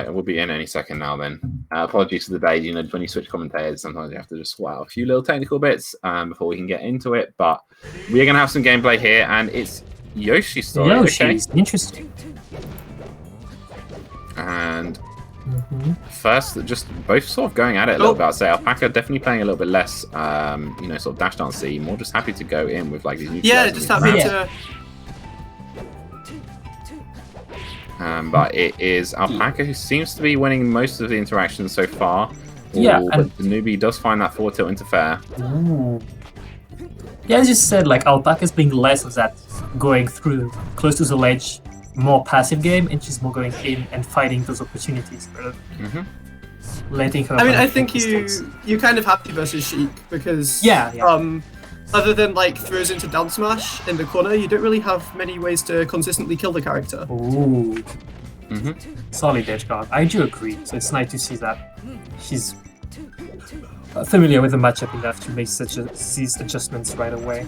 right, we'll be in any second now then. Apologies for the day. When you switch commentators, sometimes you have to just sort out a few little technical bits before we can get into it. But we're going to have some gameplay here, and it's Yoshi's story. Yoshi's interesting. And first, just both sort of going at it a little bit. I'd say Alpaca definitely playing a little bit less, sort of dash dancey, more just happy to go in with like these new just happy to. But it is Alpaca who seems to be winning most of the interactions so far. But Danubi does find that forward tilt into fair. Yeah, as you said, like Alpaca's being less of that going through close to the ledge, more passive game, and she's more going in and fighting those opportunities. Letting her. I mean, I think you kind of happy versus Sheik because other than like throws into down smash in the corner, you don't really have many ways to consistently kill the character. Ooh. Solid edge guard. I do agree. So it's nice to see that she's familiar with the matchup enough to make these adjustments right away.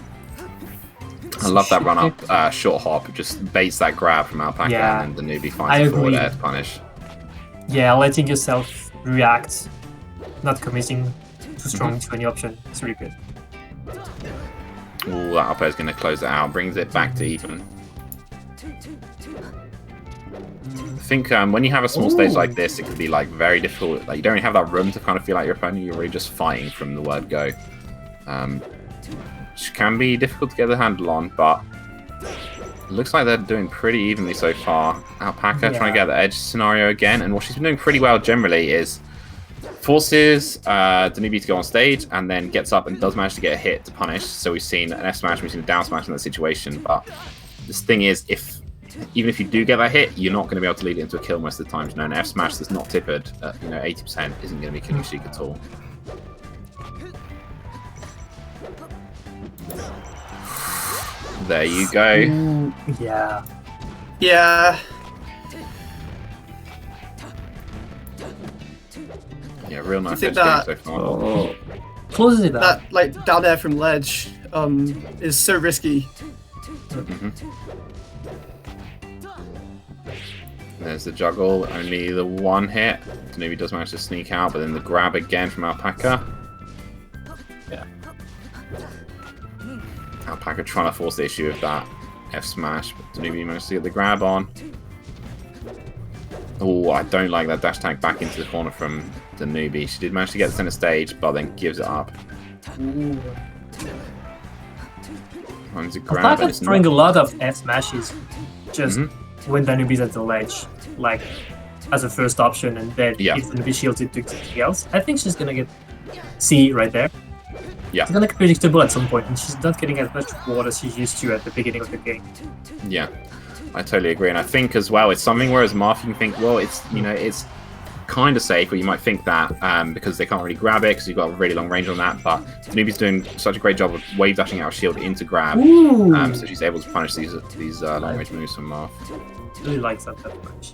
I love that run up short hop. Just baits that grab from Alpaca and then Danubi finds the forward air to punish. Yeah, letting yourself react, not committing too strong to any option. It's really good. Ooh, that up air is going to close it out, brings it back to even. I think when you have a small stage like this, it can be like very difficult. Like you don't really have that room to kind of feel like your opponent. You're really just fighting from the word go, which can be difficult to get the handle on. But it looks like they're doing pretty evenly so far. Alpaca trying to get the edge scenario again, and what she's been doing pretty well generally is forces Danubi to go on stage and then gets up and does manage to get a hit to punish. So we've seen an F smash, we've seen a down smash in that situation. But this thing is, even if you do get that hit, you're not going to be able to lead it into a kill most of the time. An F smash that's not tippered at 80% isn't going to be killing Sheik at all. There you go. Ooh, yeah. Yeah. Yeah, real nice edge game so far. Closes it up. That like down air from ledge is so risky. There's the juggle, only the one hit. Danubi does manage to sneak out, but then the grab again from Alpaca. Yeah. Alpaca trying to force the issue of that F smash, but Danubi managed to get the grab on. Oh, I don't like that dash tag back into the corner from Danubi. She did manage to get the center stage, but then gives it up. Alpaca's throwing a lot of F smashes just when Danubi's at the ledge, like as a first option, and then if Danubi shields it to something else. I think she's gonna get C right there. Yeah. It's gonna look predictable at some point, and she's not getting as much reward as she used to at the beginning of the game. Yeah, I totally agree, and I think as well it's something where as Marth you can think, well, it's it's kind of safe, or you might think that because they can't really grab it because you've got a really long range on that. But Danubi's doing such a great job of wave dashing out of shield into grab, so she's able to punish these long range moves from Marth. Really likes that much.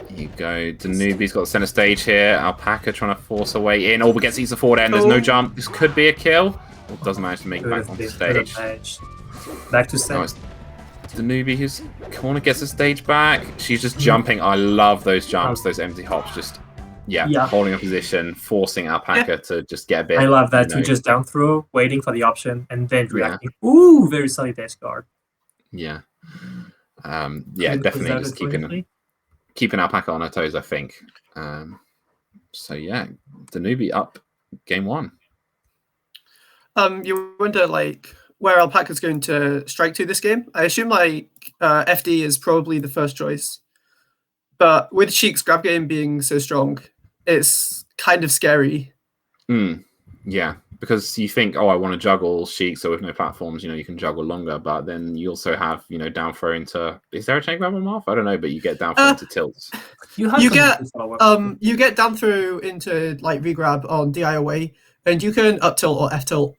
Here you go. Danubi's got the center stage here. Alpaca trying to force her way in. Oh, but gets the forward end. There's no jump. This could be a kill. It does manage to make it back onto stage. Back to stage. Nice. Danubi, whose corner gets the stage back. She's just jumping. I love those jumps, those empty hops. Just holding a position, forcing Alpaca to just get a bit. I love that too. Just down throw, waiting for the option, and then reacting. Ooh, very solid dash guard. Yeah. Definitely just keeping Alpaca on her toes, I think. So yeah, Danubi up game one. You wonder like where Alpaca's going to strike to this game. I assume like FD is probably the first choice, but with Sheik's grab game being so strong, it's kind of scary. Yeah, because you think, oh, I want to juggle Sheik, so with no platforms, you can juggle longer, but then you also have, down throw into... Is there a chain grab on Marth? I don't know, but you get down throw into tilts. You get down throw into like V-grab on DI away, and you can up tilt or F tilt,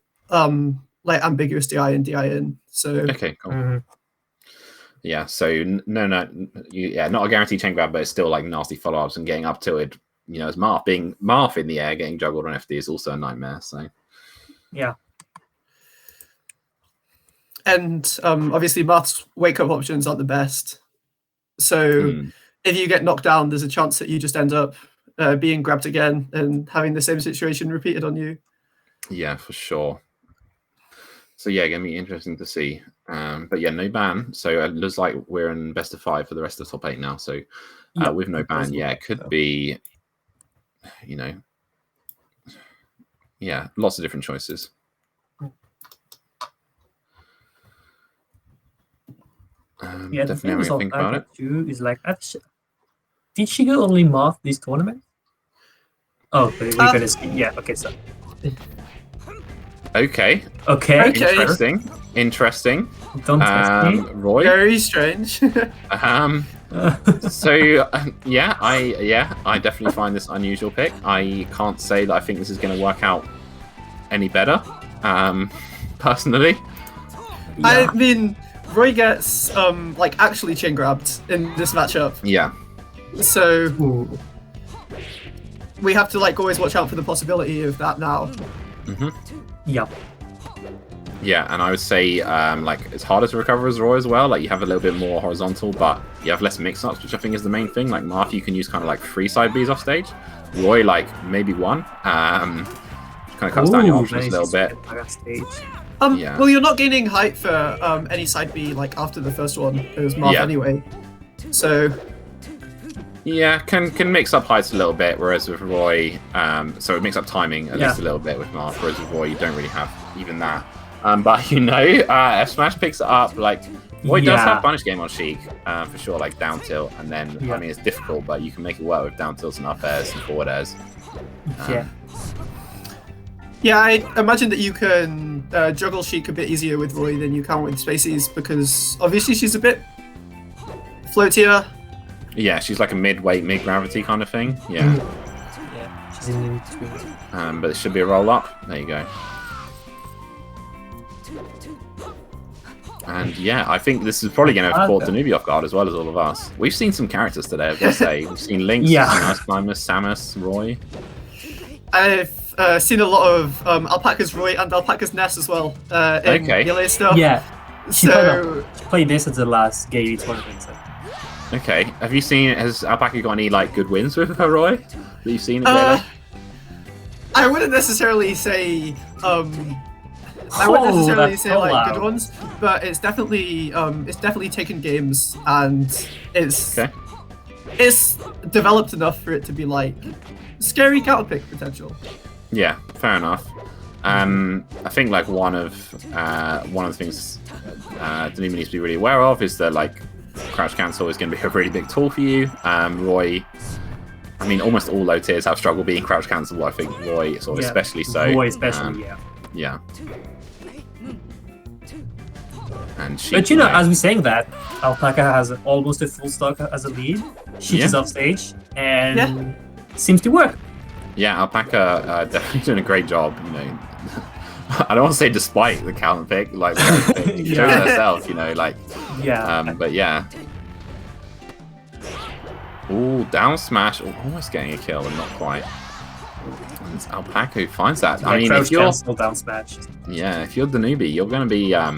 like ambiguous DI and DI in. So okay, cool. Yeah, so not a guaranteed chain grab, but it's still like nasty follow-ups and getting up tilted. As Marth being Marth in the air, getting juggled on FD is also a nightmare. So yeah. and obviously Marth's wake-up options aren't the best. So if you get knocked down, there's a chance that you just end up being grabbed again and having the same situation repeated on you. Yeah, for sure. So yeah, gonna be interesting to see. But yeah, no ban. So it looks like we're in best of 5 for the rest of the top 8 now. So with no ban, yeah, it could be, you know, yeah, lots of different choices. Yeah, definitely the thing having is to think about it. Too is like, did she go only Marth this tournament? Oh, we're gonna see. Yeah, okay, so. Okay. Interesting. Don't test me. Roy. Very strange. So yeah, I definitely find this unusual pick. I can't say that I think this is going to work out any better, personally. Yeah. I mean, Roy gets like actually chin grabbed in this matchup. Yeah. So we have to like always watch out for the possibility of that now. Yep. Yeah, and I would say like it's harder to recover as Roy as well. Like you have a little bit more horizontal, but you have less mix-ups, which I think is the main thing. Like Marth, you can use kind of like 3 side Bs off stage. Roy, like maybe 1. Kind of cuts down your options a little bit. Yeah. Well, you're not gaining height for any side B like after the first one as Marth anyway. So yeah, can mix up heights a little bit, whereas with Roy, so it makes up timing at least a little bit with Marth, whereas with Roy you don't really have even that. But you know, F Smash picks it up. Like Roy does have punish game on Sheik for sure, like down tilt, and then I mean it's difficult, but you can make it work with down tilts and up airs and forward airs. Yeah, I imagine that you can juggle Sheik a bit easier with Roy than you can with Spaceys, because obviously she's a bit floatier. Yeah, she's like a mid-weight, mid-gravity kind of thing. Yeah. Yeah, she's in between. But it should be a roll-up. There you go. And yeah, I think this is probably going to have caught Danubi off guard as well as all of us. We've seen some characters today, I've got to say. We've seen Lynx, Ice Climber, Samus, Roy. I've seen a lot of Alpaca's Roy and Alpaca's Ness as well in Melee stuff. Yeah, she played this at the last Gay tournament. So. Okay, has Alpaca got any like good wins with her Roy that you've seen? I wouldn't necessarily say like good ones, but it's definitely taken games and it's developed enough for it to be like scary counter pick potential. Yeah, fair enough. I think like one of the things Danubi needs to be really aware of is that like crouch cancel is going to be a really big tool for you. Roy, I mean, almost all low tiers have struggled being crouch cancel. I think Roy sort of especially so. Roy especially, yeah. And but you know, as we're saying that, Alpaca has almost a full stock as a lead. She is off stage and seems to work. Yeah, Alpaca definitely doing a great job. You know, I don't want to say despite the counter pick, like she shows herself. You know, like but yeah. Ooh, down smash, almost getting a kill, but not quite. And it's Alpaca who finds that. I mean, if you're down smash. Yeah, if you're Danubi, you're going to be a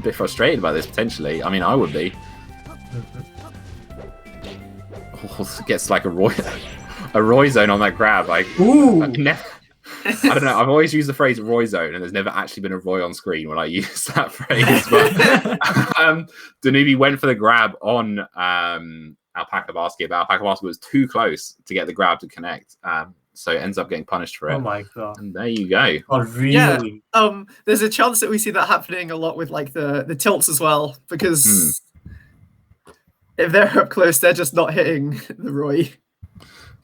bit frustrated by this potentially. I mean, I would be. Gets like a Roy zone on that grab. Like, I don't know. I've always used the phrase Roy zone, and there's never actually been a Roy on screen when I use that phrase. But Danubi went for the grab on Alpacabasket, but Alpacabasket was too close to get the grab to connect. So it ends up getting punished for it. Oh my god! And there you go. Oh really? Yeah. There's a chance that we see that happening a lot with like the tilts as well, because if they're up close, they're just not hitting the Roy.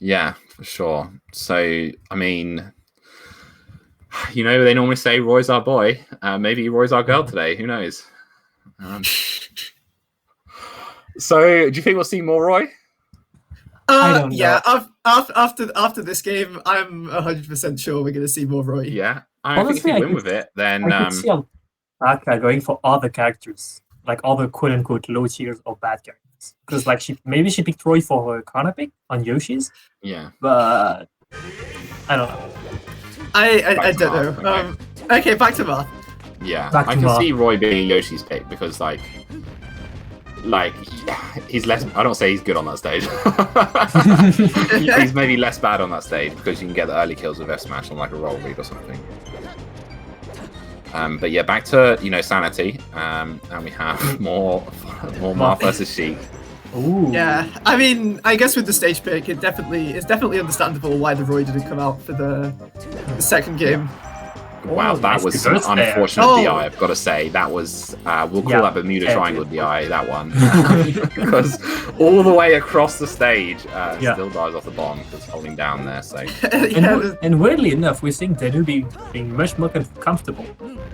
Yeah, for sure. So I mean, you know, they normally say Roy's our boy. Maybe Roy's our girl today. Who knows? So do you think we'll see more Roy? I don't know. After this game, I'm 100% sure we're going to see more Roy. Yeah, I think if you win with it, then I could see Alpaca going for other characters, like other quote unquote low tiers or bad characters, because like maybe she picked Roy for her corner pick on Yoshi's. Yeah, but I don't know. I don't know. Okay, back to Marth. Yeah, Back I to can Marth. see Roy being Yoshi's pick because like he's less. I don't say he's good on that stage. He's maybe less bad on that stage because you can get the early kills with F smash on like a roll read or something. But yeah, back to sanity, and we have more Marth versus Sheik. Ooh. Yeah, I mean, I guess with the stage pick, it's definitely understandable why the Roy didn't come out for the second game. Wow, that nice was some reverse there. unfortunate Oh. DI, I've got to say. That was, we'll call Yeah. that Bermuda Triangle DI, that one. Because all the way across the stage, still dies off the bomb because holding down there, so... And weirdly enough, we're seeing Danubi being much more comfortable.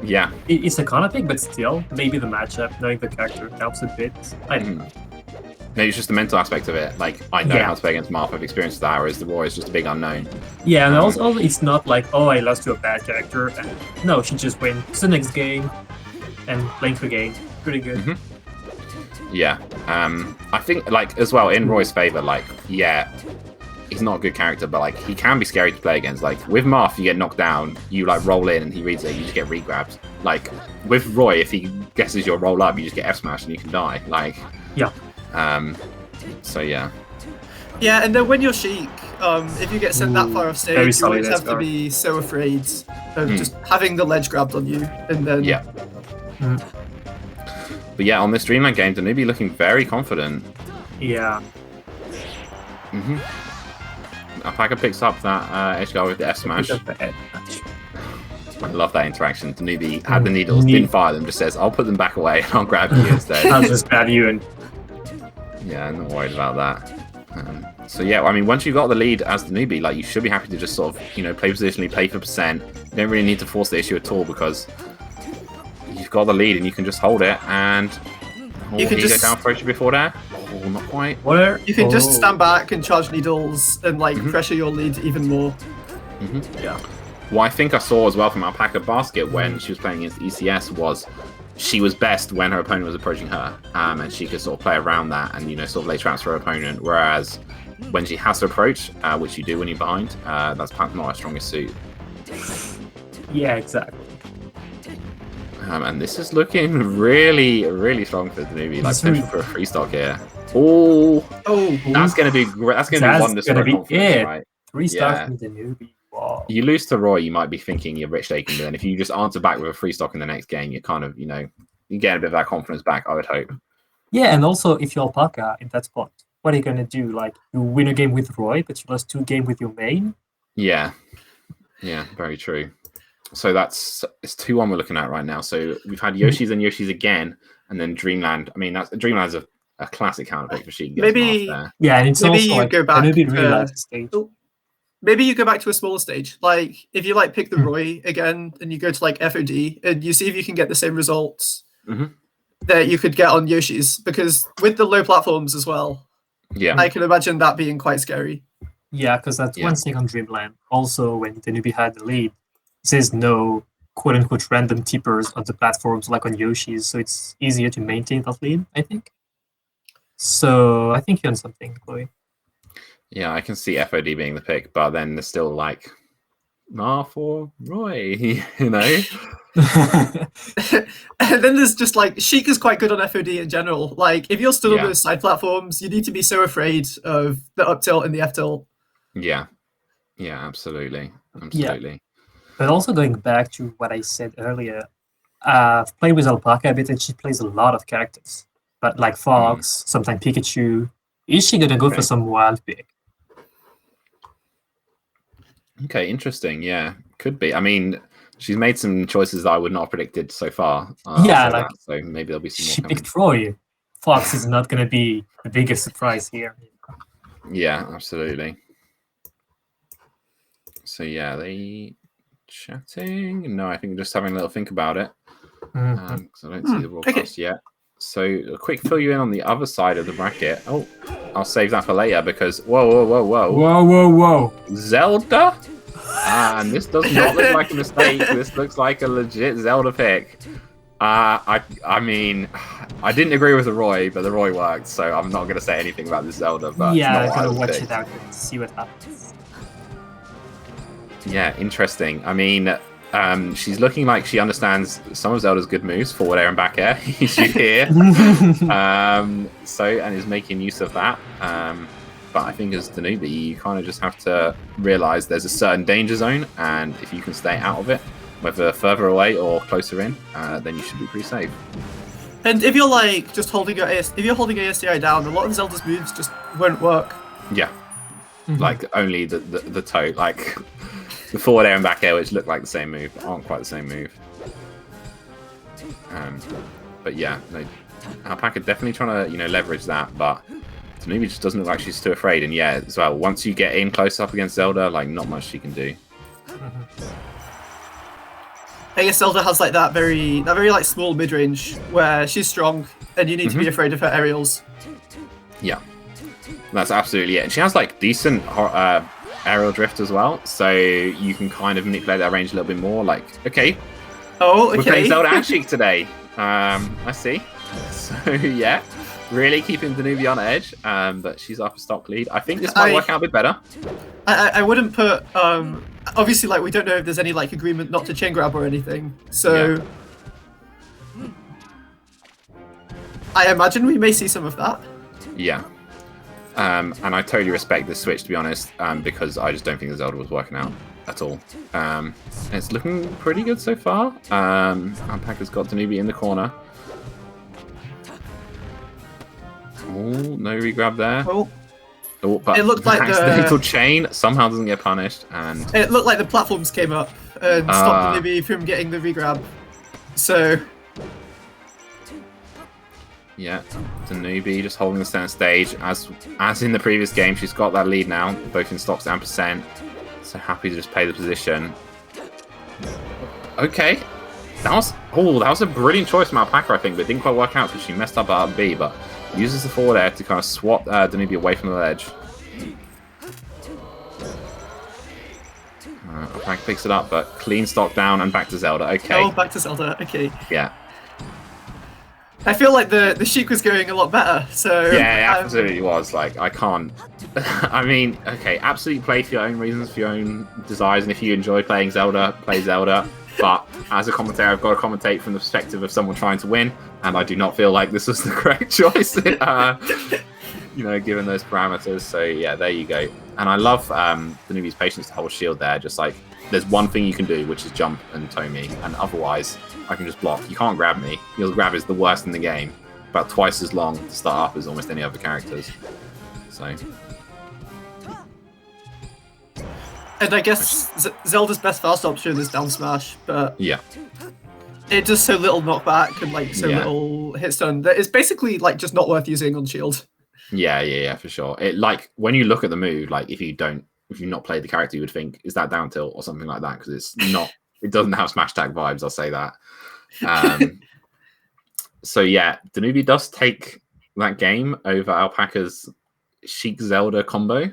Yeah. It's a corner pick, but still, maybe the matchup, knowing the character helps a bit. I don't know. Maybe it's just the mental aspect of it. Like, I know how to play against Marth, I've experienced that, whereas the Roy is just a big unknown. Yeah, and also it's not like, oh, I lost to a bad character. And no, she just wins the next game and playing the game. Pretty good. Yeah. I think, like, as well, in Roy's favor, like, yeah, he's not a good character, but, like, he can be scary to play against. Like, with Marth, you get knocked down, you, like, roll in and he reads it, you just get re-grabbed. Like, with Roy, if he guesses your roll up, you just get F-smashed and you can die. Like... Yeah. So yeah. Yeah, and then when you're Sheik, if you get sent that far off stage, you always have to be so afraid of just having the ledge grabbed on you, and then... Yeah. But yeah, on this Dreamland game, Danubi looking very confident. Yeah. Alpaca picks up that edge guard with the F smash. I love that interaction. Danubi had the needles, didn't fire them, just says, I'll put them back away and I'll grab you instead. I'll just grab you and... Yeah, I'm not worried about that. So yeah, I mean, once you've got the lead as the newbie, like you should be happy to just sort of, play positionally, play for percent. You don't really need to force the issue at all because you've got the lead and you can just hold it. And you can just go down for issue before there. Oh, not quite. Where? You can just stand back and charge needles and like pressure your lead even more. Yeah. What I think I saw as well from Alpacabasket when she was playing against ECS was she was best when her opponent was approaching her, and she could sort of play around that and sort of lay traps for her opponent. Whereas when she has to approach, which you do when you're behind, that's perhaps not her strongest suit. Yeah, exactly. And this is looking really, really strong for Danubi. Like potential for a free stock here. Oh, that's going to be great. That's going to be wonders for confidence, right? 3-star from Danubi. Wow. You lose to Roy, you might be thinking you're a bit shaken, but then if you just answer back with a free stock in the next game, you kind of, you get a bit of that confidence back, I would hope. Yeah, and also if you're Alpaca in that spot, what are you going to do? Like, you win a game with Roy, but you lost 2 games with your main? Yeah. Yeah, very true. So it's 2-1 we're looking at right now. So we've had Yoshi's and Yoshi's again, and then Dreamland. I mean, Dreamland's a classic counter pick for Sheik. Maybe, yeah, and it's maybe also you like, go back stage. Maybe you go back to a smaller stage. Like, if you pick the Roy again, and you go to FOD, and you see if you can get the same results that you could get on Yoshi's, because with the low platforms as well, I can imagine that being quite scary. Yeah, because that's one thing on Dreamland. Also, when Danubi had the lead, there's no quote-unquote random tippers on the platforms like on Yoshi's, so it's easier to maintain that lead, I think. So I think you're on something, Chloe. Yeah, I can see FOD being the pick, but then there's still Marth or Roy, And then there's just Sheik is quite good on FOD in general. Like, if you're still on those side platforms, you need to be so afraid of the up tilt and the F tilt. Yeah, absolutely. Yeah. But also going back to what I said earlier, I've played with Alpaca a bit, and she plays a lot of characters. But like Fox, sometimes Pikachu. Is she gonna go for some wild pick? Okay, interesting. Yeah, could be. I mean, she's made some choices that I would not have predicted so far. So maybe there'll be some more. She picked Roy. Fox is not going to be the biggest surprise here. Yeah, absolutely. So yeah, they chatting. No, I think just having a little think about it. Because I don't see the broadcast yet. So a quick fill you in on the other side of the bracket. Oh, I'll save that for later because whoa. Zelda? And this does not look like a mistake. This looks like a legit Zelda pick. I mean, I didn't agree with the Roy, but the Roy worked, so I'm not going to say anything about this Zelda. But yeah, I'm going to watch it out and see what happens. Yeah, interesting. I mean, She's looking like she understands some of Zelda's good moves, forward air and back air. You hear, and is making use of that. But I think as Danubi, you kind of just have to realize there's a certain danger zone, and if you can stay out of it, whether further away or closer in, then you should be pretty safe. And if you're like just holding your if you're holding ASDI down, a lot of Zelda's moves just won't work. Yeah, like only the toe, like the forward air and back air, which look like the same move, aren't quite the same move. But yeah, no, Alpaca definitely trying to leverage that, but Danubi just doesn't look like she's too afraid. And yeah, as well, once you get in close up against Zelda, like not much she can do. I guess Zelda has like that very like small mid range where she's strong and you need to be afraid of her aerials. Yeah, that's absolutely it. And she has like decent aerial drift as well, so you can kind of manipulate that range a little bit more. Like, okay, we're playing Zelda and Sheik today. I see. So yeah, really keeping Danubi on edge, but she's off a stock lead. I think this might work out a bit better. I wouldn't put obviously, like, we don't know if there's any like agreement not to chain grab or anything, so yeah. I imagine we may see some of that. Yeah. And I totally respect this switch, to be honest, because I just don't think the Zelda was working out at all. It's looking pretty good so far. Alpaca's got Danubi in the corner. Oh, no regrab there. Oh, but it looked like the little chain somehow doesn't get punished, and it looked like the platforms came up and stopped Danubi from getting the regrab. So yeah, Danubi just holding the center stage. As in the previous game, she's got that lead now, both in stocks and percent. So happy to just play the position. Okay, that was a brilliant choice from Alpaca, I think, but it didn't quite work out because she messed up at B, but uses the forward air to kind of swat Danubi away from the ledge. Alpaca picks it up, but clean stock down and back to Zelda. Okay. Oh, back to Zelda. Okay. Yeah. I feel like the Sheik was going a lot better. So yeah, it absolutely was. Like, I can't. I mean, okay, absolutely play for your own reasons, for your own desires, and if you enjoy playing Zelda, play Zelda. But as a commentator, I've got to commentate from the perspective of someone trying to win, and I do not feel like this was the correct choice, given those parameters. So yeah, there you go. And I love Danubi's patience to hold shield there. Just like, there's one thing you can do, which is jump and toe me, and otherwise I can just block. You can't grab me. Your grab is the worst in the game. About twice as long to start up as almost any other characters. So. And I guess Zelda's best fast option is down smash, but yeah, it does so little knockback and like so little hit stun that it's basically like just not worth using on shield. Yeah, for sure. It, like, when you look at the move, like if you've not played the character, you would think, is that down tilt or something like that? Because it's not. It doesn't have smash attack vibes. I'll say that. So yeah, Danubi does take that game over Alpaca's Sheik Zelda combo.